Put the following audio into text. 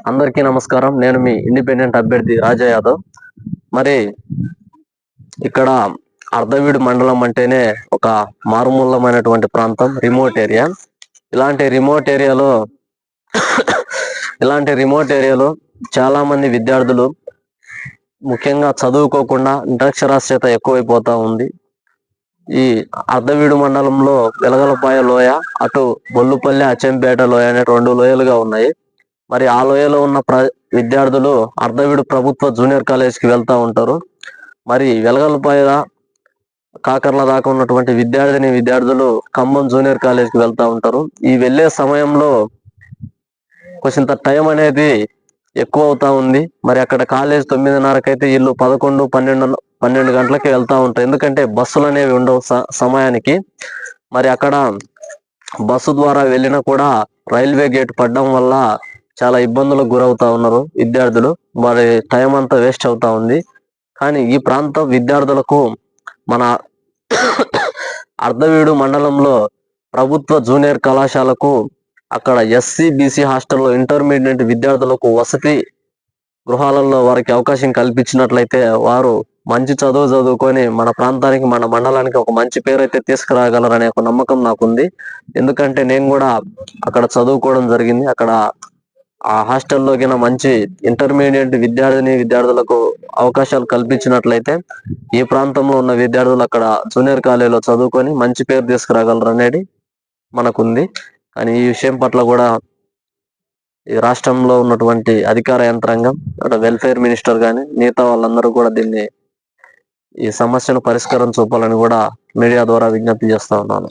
అందరికీ నమస్కారం. నేను మీ ఇండిపెండెంట్ అభ్యర్థి రాజా యాదవ్. మరి ఇక్కడ అర్ధవీడు మండలం అంటేనే ఒక మారుమూలమైనటువంటి ప్రాంతం, రిమోట్ ఏరియా. ఇలాంటి రిమోట్ ఏరియాలో చాలా మంది విద్యార్థులు ముఖ్యంగా చదువుకోకుండా నిరక్షరాస్యత ఎక్కువైపోతా ఉంది. ఈ అర్ధవీడు మండలంలో వెలగలపాయ లోయ, అటు బొల్లుపల్లి, అచ్చంపేట లోయ అనే 2 లోయలుగా ఉన్నాయి. మరి ఆ లోయలో ఉన్న విద్యార్థులు అర్ధవీడు ప్రభుత్వ జూనియర్ కాలేజ్కి వెళ్తూ ఉంటారు. మరి వెలగలపాయ కాకర్ల దాకా ఉన్నటువంటి విద్యార్థులు ఖమ్మం జూనియర్ కాలేజ్కి వెళ్తూ ఉంటారు. ఈ వెళ్ళే సమయంలో కొంచెంత టైం అనేది ఎక్కువ అవుతా ఉంది. మరి అక్కడ కాలేజ్ 9:30కి అయితే వీళ్ళు 11, 12 గంటలకి వెళ్తూ ఉంటారు. ఎందుకంటే బస్సులు అనేవి ఉండవు సమయానికి. మరి అక్కడ బస్సు ద్వారా వెళ్ళినా కూడా రైల్వే గేట్ పడడం వల్ల చాలా ఇబ్బందులకు గురవుతా ఉన్నారు విద్యార్థులు. మరి టైం అంతా వేస్ట్ అవుతా ఉంది. కానీ ఈ ప్రాంత విద్యార్థులకు మన అర్ధవీడు మండలంలో ప్రభుత్వ జూనియర్ కళాశాలకు అక్కడ ఎస్సీ బీసీ హాస్టల్లో ఇంటర్మీడియట్ విద్యార్థులకు వసతి గృహాలలో వారికి అవకాశం కల్పించినట్లయితే వారు మంచి చదువుకొని మన ప్రాంతానికి, మన మండలానికి ఒక మంచి పేరు అయితే తీసుకురాగలరనే ఒక నమ్మకం నాకుంది. ఎందుకంటే నేను కూడా అక్కడ చదువుకోవడం జరిగింది. అక్కడ ఆ హాస్టల్లో మంచి ఇంటర్మీడియట్ విద్యార్థులకు అవకాశాలు కల్పించినట్లయితే ఈ ప్రాంతంలో ఉన్న విద్యార్థులు అక్కడ జూనియర్ కాలేజీలో చదువుకొని మంచి పేరు తీసుకురాగలరు అనేది మనకుంది. కానీ ఈ విషయం పట్ల కూడా ఈ రాష్ట్రంలో ఉన్నటువంటి అధికార యంత్రాంగం, వెల్ఫేర్ మినిస్టర్ కానీ మిగతా వాళ్ళందరూ కూడా ఈ సమస్యను పరిష్కారం చూపాలని కూడా మీడియా ద్వారా విజ్ఞప్తి చేస్తా ఉన్నాను.